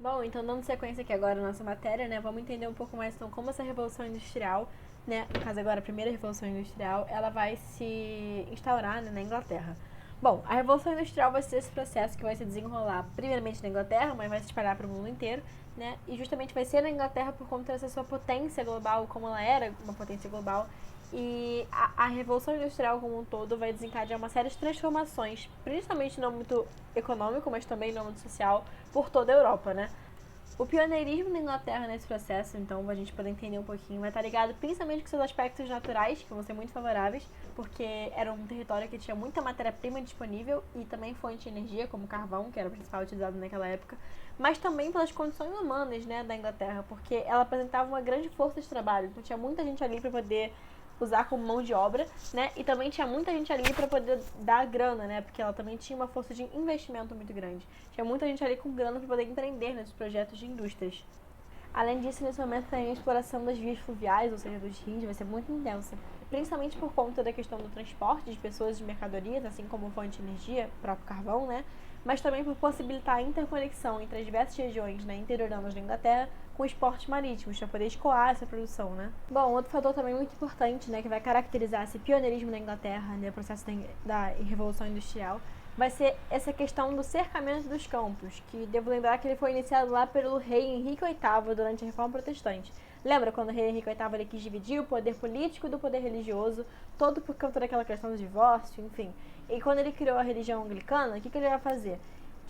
Bom, então dando sequência aqui agora na nossa matéria, né, vamos entender um pouco mais então como essa Revolução Industrial, né, no caso agora a primeira Revolução Industrial, ela vai se instaurar, né, na Inglaterra. Bom, a Revolução Industrial vai ser esse processo que vai se desenrolar primeiramente na Inglaterra, mas vai se espalhar para o mundo inteiro, né, e justamente vai ser na Inglaterra por conta dessa sua potência global, como ela era uma potência global, e a Revolução Industrial como um todo vai desencadear uma série de transformações, principalmente no âmbito econômico, mas também no âmbito social, por toda a Europa, né? O pioneirismo da Inglaterra nesse processo, então, a gente poder entender um pouquinho, vai estar ligado principalmente com seus aspectos naturais, que vão ser muito favoráveis, porque era um território que tinha muita matéria-prima disponível e também fonte de energia, como carvão, que era o principal utilizado naquela época, mas também pelas condições humanas, né, da Inglaterra, porque ela apresentava uma grande força de trabalho, então tinha muita gente ali para poder usar como mão de obra, né? E também tinha muita gente ali para poder dar grana, né? Porque ela também tinha uma força de investimento muito grande. Tinha muita gente ali com grana para poder empreender nesses projetos de indústrias. Além disso, nesse momento também a exploração das vias fluviais, ou seja, dos rios, vai ser muito intensa. Principalmente por conta da questão do transporte de pessoas e de mercadorias, assim como fonte de energia, próprio carvão, né? Mas também por possibilitar a interconexão entre as diversas regiões, né, interioranas da Inglaterra com esportes marítimos, para poder escoar essa produção, né? Bom, outro fator também muito importante, né, que vai caracterizar esse pioneirismo na Inglaterra, né, o processo da Revolução Industrial, vai ser essa questão do cercamento dos campos, que devo lembrar que ele foi iniciado lá pelo rei Henrique VIII durante a Reforma Protestante. Lembra quando o rei Henrique VIII ele quis dividir o poder político do poder religioso, todo por conta daquela questão do divórcio, enfim. E quando ele criou a religião anglicana, o que ele vai fazer?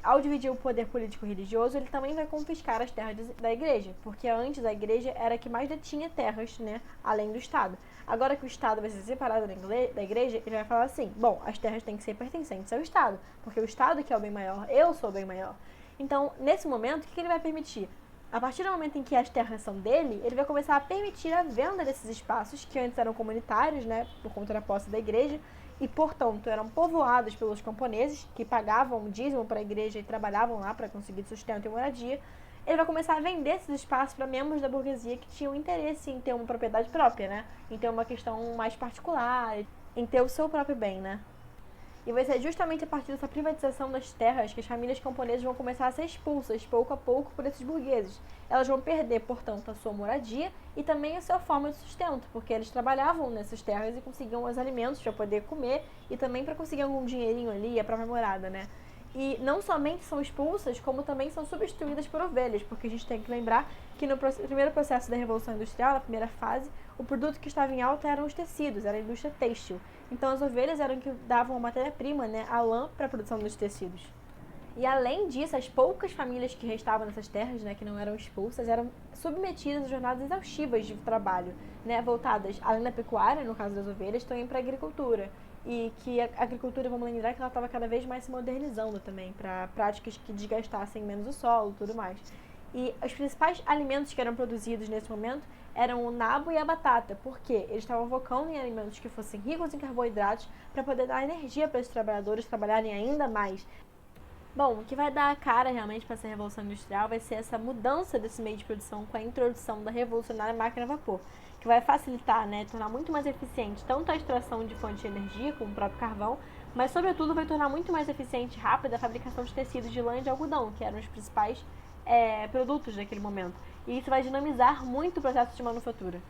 Ao dividir o poder político e religioso, ele também vai confiscar as terras da igreja, porque antes a igreja era a que mais detinha terras, né, além do Estado. Agora que o Estado vai ser separado da igreja, ele vai falar assim, bom, as terras têm que ser pertencentes ao Estado, porque o Estado que é o bem maior, eu sou o bem maior. Então, nesse momento, o que ele vai permitir? A partir do momento em que as terras são dele, ele vai começar a permitir a venda desses espaços, que antes eram comunitários, né, por conta da posse da igreja, e, portanto, eram povoados pelos camponeses, que pagavam dízimo para a igreja e trabalhavam lá para conseguir sustento e moradia. Ele vai começar a vender esses espaços para membros da burguesia que tinham interesse em ter uma propriedade própria, né? Em ter uma questão mais particular, em ter o seu próprio bem, né? E vai ser justamente a partir dessa privatização das terras que as famílias camponesas vão começar a ser expulsas, pouco a pouco, por esses burgueses. Elas vão perder, portanto, a sua moradia e também a sua forma de sustento, porque eles trabalhavam nessas terras e conseguiam os alimentos para poder comer e também para conseguir algum dinheirinho ali, a própria morada, né? E não somente são expulsas, como também são substituídas por ovelhas, porque a gente tem que lembrar que no primeiro processo da Revolução Industrial, na primeira fase, o produto que estava em alta eram os tecidos, era a indústria têxtil. Então as ovelhas eram que davam a matéria-prima, né, a lã, para a produção dos tecidos. E além disso, as poucas famílias que restavam nessas terras, né, que não eram expulsas, eram submetidas a jornadas exaustivas de trabalho, né, voltadas além da pecuária, no caso das ovelhas, também para a agricultura. E que a agricultura, vamos lembrar que ela estava cada vez mais se modernizando também, para práticas que desgastassem menos o solo e tudo mais. E os principais alimentos que eram produzidos nesse momento eram o nabo e a batata, porque eles estavam focando em alimentos que fossem ricos em carboidratos para poder dar energia para os trabalhadores trabalharem ainda mais. Bom, o que vai dar a cara realmente para essa revolução industrial vai ser essa mudança desse meio de produção com a introdução da revolucionária máquina a vapor, que vai facilitar, né, tornar muito mais eficiente tanto a extração de fonte de energia, como o próprio carvão, mas sobretudo vai tornar muito mais eficiente e rápida a fabricação de tecidos de lã e de algodão, que eram os principais produtos daquele momento. E isso vai dinamizar muito o processo de manufatura.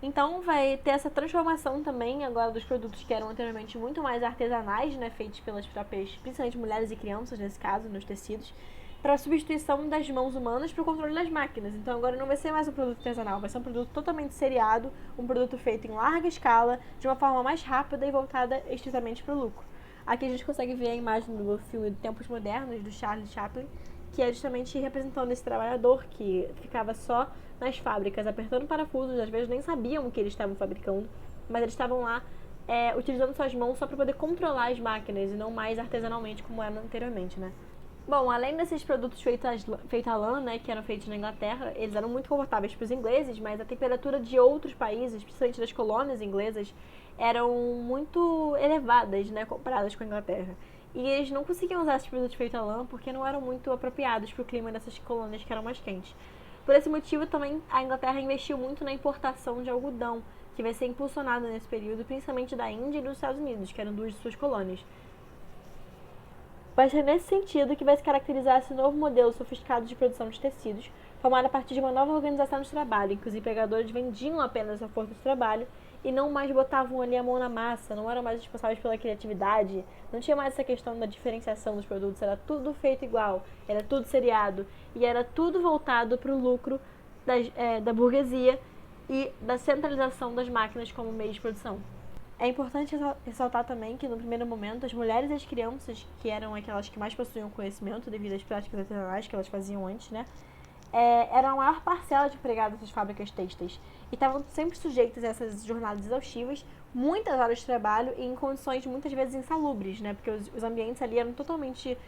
Então vai ter essa transformação também agora dos produtos que eram anteriormente muito mais artesanais, né, feitos pelas próprias, principalmente mulheres e crianças nesse caso, nos tecidos, para a substituição das mãos humanas para o controle das máquinas. Então agora não vai ser mais um produto artesanal, vai ser um produto totalmente seriado, um produto feito em larga escala, de uma forma mais rápida e voltada estritamente para o lucro. Aqui a gente consegue ver a imagem do filme Tempos Modernos, do Charlie Chaplin, que é justamente representando esse trabalhador que ficava só nas fábricas, apertando parafusos, às vezes nem sabiam o que eles estavam fabricando, mas eles estavam lá utilizando suas mãos só para poder controlar as máquinas e não mais artesanalmente como era anteriormente, né? Bom, além desses produtos feitos à lã, né, que eram feitos na Inglaterra, eles eram muito confortáveis para os ingleses, mas a temperatura de outros países, principalmente das colônias inglesas, eram muito elevadas, né, comparadas com a Inglaterra. E eles não conseguiam usar esses produtos feitos à lã porque não eram muito apropriados para o clima dessas colônias que eram mais quentes. Por esse motivo, também a Inglaterra investiu muito na importação de algodão, que vai ser impulsionada nesse período, principalmente da Índia e dos Estados Unidos, que eram duas de suas colônias. Vai ser nesse sentido que vai se caracterizar esse novo modelo sofisticado de produção de tecidos, formado a partir de uma nova organização de trabalho, em que os empregadores vendiam apenas a força de trabalho e não mais botavam ali a mão na massa, não eram mais responsáveis pela criatividade, não tinha mais essa questão da diferenciação dos produtos, era tudo feito igual, era tudo seriado e era tudo voltado para o lucro da burguesia e da centralização das máquinas como meio de produção. É importante ressaltar também que, no primeiro momento, as mulheres e as crianças, que eram aquelas que mais possuíam conhecimento devido às práticas artesanais que elas faziam antes, né, eram a maior parcela de empregadas das fábricas têxteis e estavam sempre sujeitas a essas jornadas exaustivas, muitas horas de trabalho e em condições muitas vezes insalubres, né, porque os ambientes ali eram totalmente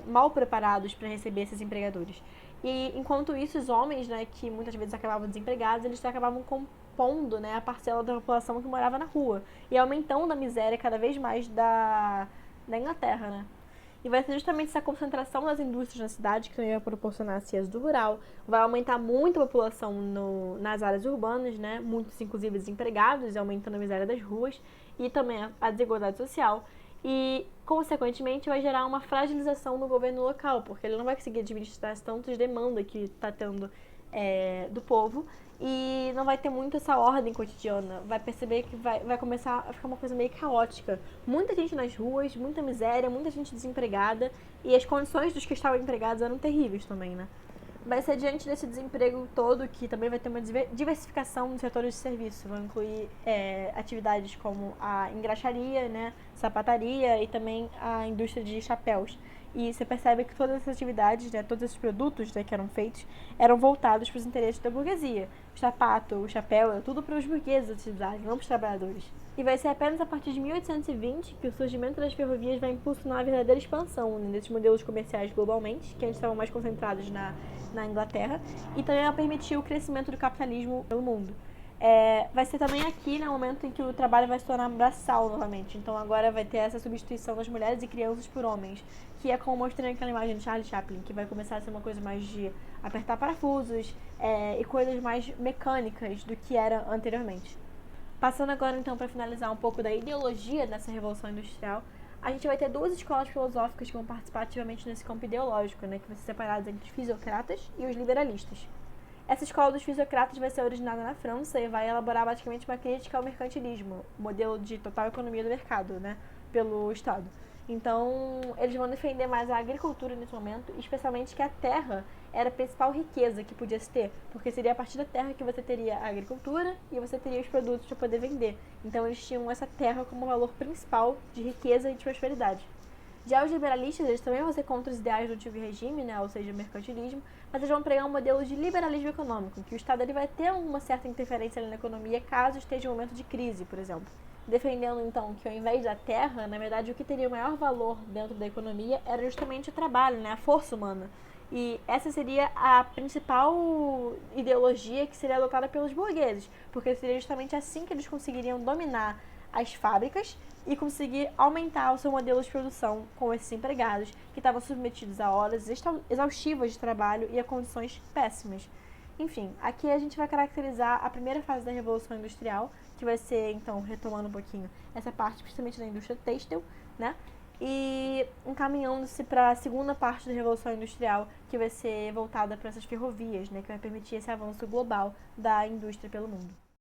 mal preparados para receber esses empregadores. E enquanto isso, os homens, né, que muitas vezes acabavam desempregados, eles acabavam compondo, né, a parcela da população que morava na rua e aumentando a miséria cada vez mais da Inglaterra, né. E vai ser justamente essa concentração das indústrias na cidade que também vai proporcionar esse êxodo rural, vai aumentar muito a população nas áreas urbanas, né, muitos inclusive desempregados, aumentando a miséria das ruas e também a desigualdade social. E, consequentemente, vai gerar uma fragilização no governo local, porque ele não vai conseguir administrar tantas demandas que está tendo do povo e não vai ter muito essa ordem cotidiana. Vai perceber que vai começar a ficar uma coisa meio caótica. Muita gente nas ruas, muita miséria, muita gente desempregada e as condições dos que estavam empregados eram terríveis também, né? Vai ser diante desse desemprego todo que também vai ter uma diversificação nos setores de serviço. Vão incluir atividades como a engraxaria, né, sapataria e também a indústria de chapéus. E você percebe que todas essas atividades, né, todos esses produtos, né, que eram feitos, eram voltados para os interesses da burguesia. O sapato, o chapéu, era tudo para os burgueses utilizarem, não para os trabalhadores. E vai ser apenas a partir de 1820 que o surgimento das ferrovias vai impulsionar a verdadeira expansão, né, desses modelos comerciais globalmente, que antes estavam mais concentrados na Inglaterra, e também vai permitir o crescimento do capitalismo pelo mundo. Vai ser também aqui, no momento em que o trabalho vai se tornar braçal novamente. Então agora vai ter essa substituição das mulheres e crianças por homens, que é como mostrando aquela imagem de Charlie Chaplin, que vai começar a ser uma coisa mais de apertar parafusos e coisas mais mecânicas do que era anteriormente. Passando agora então para finalizar um pouco da ideologia dessa Revolução Industrial, a gente vai ter duas escolas filosóficas que vão participar ativamente nesse campo ideológico, né, que vão ser separadas entre os fisiocratas e os liberalistas. Essa escola dos fisiocratas vai ser originada na França e vai elaborar basicamente uma crítica ao mercantilismo, modelo de total economia do mercado, né, pelo Estado. Então, eles vão defender mais a agricultura nesse momento, especialmente que a terra era a principal riqueza que podia se ter, porque seria a partir da terra que você teria a agricultura e você teria os produtos para poder vender. Então, eles tinham essa terra como valor principal de riqueza e de prosperidade. Já os liberalistas, eles também vão ser contra os ideais do antigo regime, né, ou seja, o mercantilismo, mas eles vão pregar um modelo de liberalismo econômico, em que o Estado ele vai ter uma certa interferência na economia caso esteja em um momento de crise, por exemplo. Defendendo, então, que ao invés da terra, na verdade, o que teria o maior valor dentro da economia era justamente o trabalho, né, a força humana. E essa seria a principal ideologia que seria adotada pelos burgueses, porque seria justamente assim que eles conseguiriam dominar as fábricas e conseguir aumentar o seu modelo de produção com esses empregados que estavam submetidos a horas exaustivas de trabalho e a condições péssimas. Enfim, aqui a gente vai caracterizar a primeira fase da Revolução Industrial, que vai ser, então, retomando um pouquinho essa parte, principalmente da indústria têxtil, né? E encaminhando-se para a segunda parte da Revolução Industrial, que vai ser voltada para essas ferrovias, né? Que vai permitir esse avanço global da indústria pelo mundo.